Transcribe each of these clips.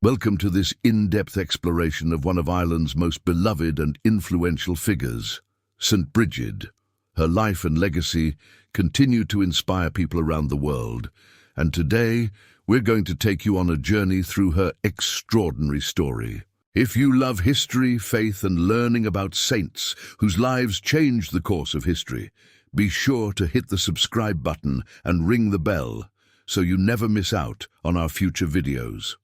Welcome to this in-depth exploration of one of Ireland's most beloved and influential figures, St. Brigid. Her life and legacy continue to inspire people around the world, and today we're going to take you on a journey through her extraordinary story. If you love history, faith, and learning about saints whose lives changed the course of history, be sure to hit the subscribe button and ring the bell so you never miss out on our future videos.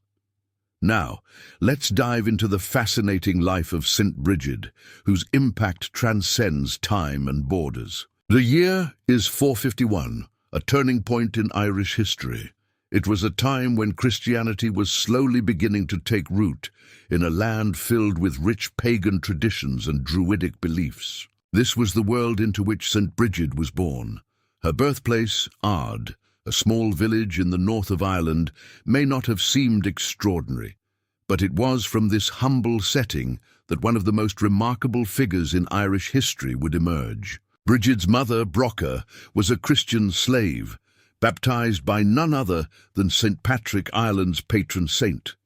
Now, let's dive into the fascinating life of St. Brigid, whose impact transcends time and borders. The year is 451, a turning point in Irish history. It was a time when Christianity was slowly beginning to take root in a land filled with rich pagan traditions and druidic beliefs. This was the world into which St. Brigid was born. Her birthplace, Ard, a small village in the north of Ireland, may not have seemed extraordinary, but it was from this humble setting that one of the most remarkable figures in Irish history would emerge. Brigid's mother, Brocca, was a Christian slave, baptized by none other than St. Patrick, Ireland's patron saint.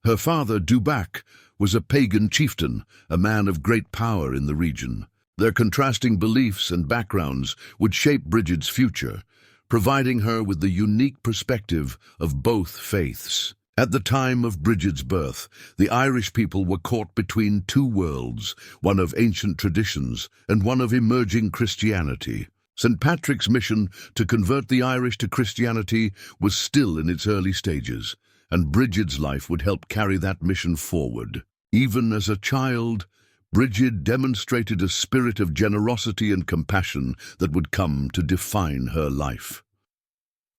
Her father, Dubac, was a pagan chieftain, a man of great power in the region. Their contrasting beliefs and backgrounds would shape Brigid's future, providing her with the unique perspective of both faiths. At the time of Brigid's birth, the Irish people were caught between two worlds, one of ancient traditions and one of emerging Christianity. St. Patrick's mission to convert the Irish to Christianity was still in its early stages, and Brigid's life would help carry that mission forward. Even as a child, Brigid demonstrated a spirit of generosity and compassion that would come to define her life.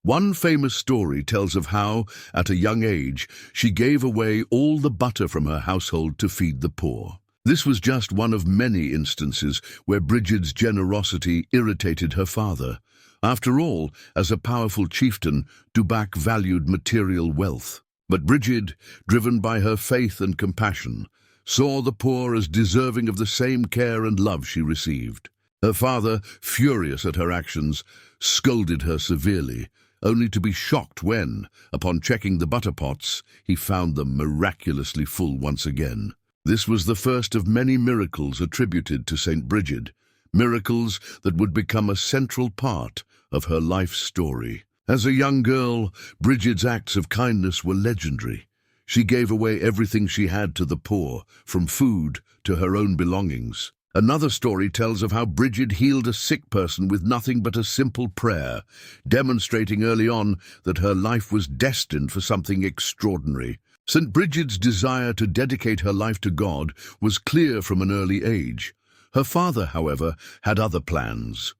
One famous story tells of how, at a young age, she gave away all the butter from her household to feed the poor. This was just one of many instances where Brigid's generosity irritated her father. After all, as a powerful chieftain, Dubac valued material wealth. But Brigid, driven by her faith and compassion, saw the poor as deserving of the same care and love she received. Her father, furious at her actions, scolded her severely, only to be shocked when, upon checking the butter pots, he found them miraculously full once again. This was the first of many miracles attributed to St. Brigid, miracles that would become a central part of her life story. As a young girl, Brigid's acts of kindness were legendary. She gave away everything she had to the poor, from food to her own belongings. Another story tells of how Brigid healed a sick person with nothing but a simple prayer, demonstrating early on that her life was destined for something extraordinary. St. Brigid's desire to dedicate her life to God was clear from an early age. Her father, however, had other plans.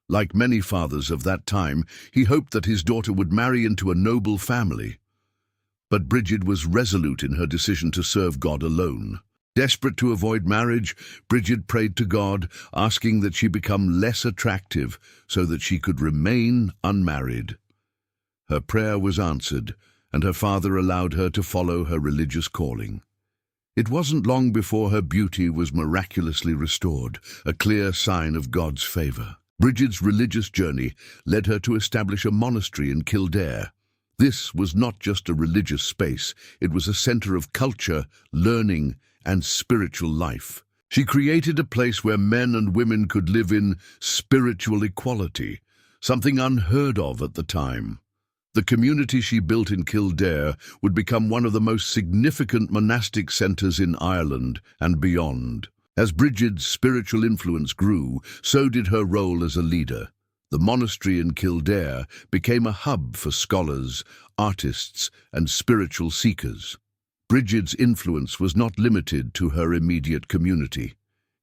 Like many fathers of that time, he hoped that his daughter would marry into a noble family. But Brigid was resolute in her decision to serve God alone. Desperate to avoid marriage, Brigid prayed to God, asking that she become less attractive so that she could remain unmarried. Her prayer was answered, and her father allowed her to follow her religious calling. It wasn't long before her beauty was miraculously restored, a clear sign of God's favor. Brigid's religious journey led her to establish a monastery in Kildare. This was not just a religious space, it was a center of culture, learning, and spiritual life. She created a place where men and women could live in spiritual equality, something unheard of at the time. The community she built in Kildare would become one of the most significant monastic centers in Ireland and beyond. As Brigid's spiritual influence grew, so did her role as a leader. The monastery in Kildare became a hub for scholars, artists, and spiritual seekers. Brigid's influence was not limited to her immediate community.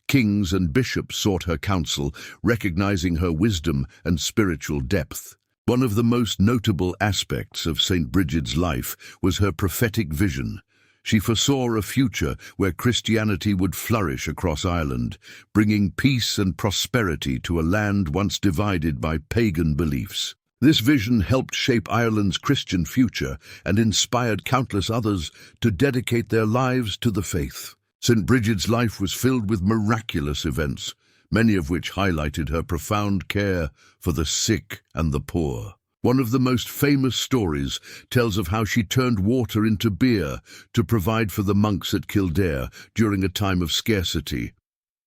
Kings and bishops sought her counsel, recognizing her wisdom and spiritual depth. One of the most notable aspects of St. Brigid's life was her prophetic vision. She foresaw a future where Christianity would flourish across Ireland, bringing peace and prosperity to a land once divided by pagan beliefs. This vision helped shape Ireland's Christian future and inspired countless others to dedicate their lives to the faith. St. Brigid's life was filled with miraculous events, many of which highlighted her profound care for the sick and the poor. One of the most famous stories tells of how she turned water into beer to provide for the monks at Kildare during a time of scarcity.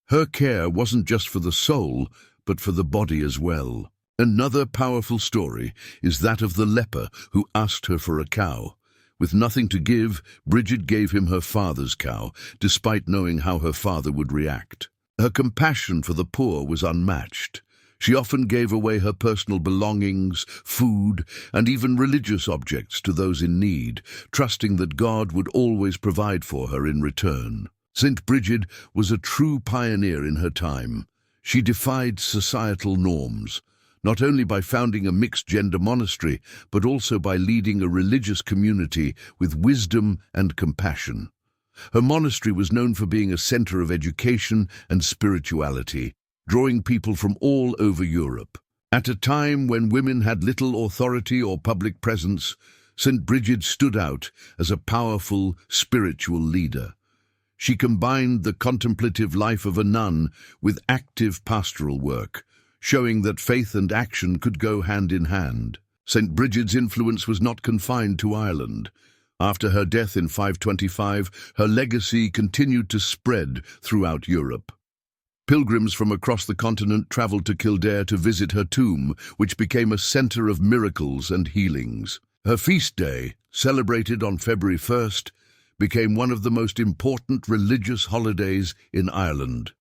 Her care wasn't just for the soul, but for the body as well. Another powerful story is that of the leper who asked her for a cow. With nothing to give, Brigid gave him her father's cow, despite knowing how her father would react. Her compassion for the poor was unmatched. She often gave away her personal belongings, food, and even religious objects to those in need, trusting that God would always provide for her in return. Saint Brigid was a true pioneer in her time. She defied societal norms, not only by founding a mixed-gender monastery, but also by leading a religious community with wisdom and compassion. Her monastery was known for being a center of education and spirituality, drawing people from all over Europe. At a time when women had little authority or public presence, St. Brigid stood out as a powerful spiritual leader. She combined the contemplative life of a nun with active pastoral work, showing that faith and action could go hand in hand. St. Brigid's influence was not confined to Ireland. After her death in 525, her legacy continued to spread throughout Europe. Pilgrims from across the continent traveled to Kildare to visit her tomb, which became a center of miracles and healings. Her feast day, celebrated on February 1st, became one of the most important religious holidays in Ireland.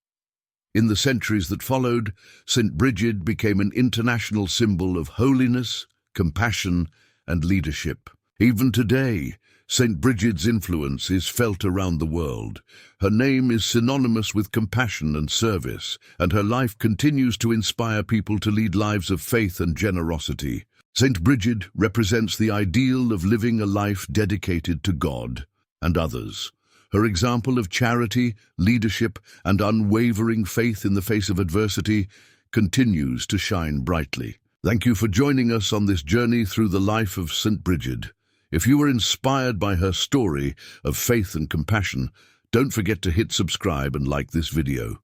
In the centuries that followed, St. Brigid became an international symbol of holiness, compassion, and leadership. Even today, St. Brigid's influence is felt around the world. Her name is synonymous with compassion and service, and her life continues to inspire people to lead lives of faith and generosity. St. Brigid represents the ideal of living a life dedicated to God and others. Her example of charity, leadership, and unwavering faith in the face of adversity continues to shine brightly. Thank you for joining us on this journey through the life of St. Brigid. If you were inspired by her story of faith and compassion, don't forget to hit subscribe and like this video.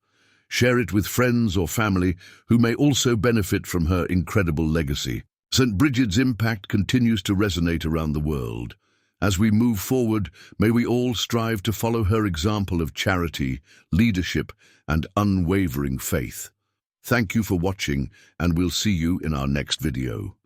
Share it with friends or family who may also benefit from her incredible legacy. St. Brigid's impact continues to resonate around the world. As we move forward, may we all strive to follow her example of charity, leadership, and unwavering faith. Thank you for watching, and we'll see you in our next video.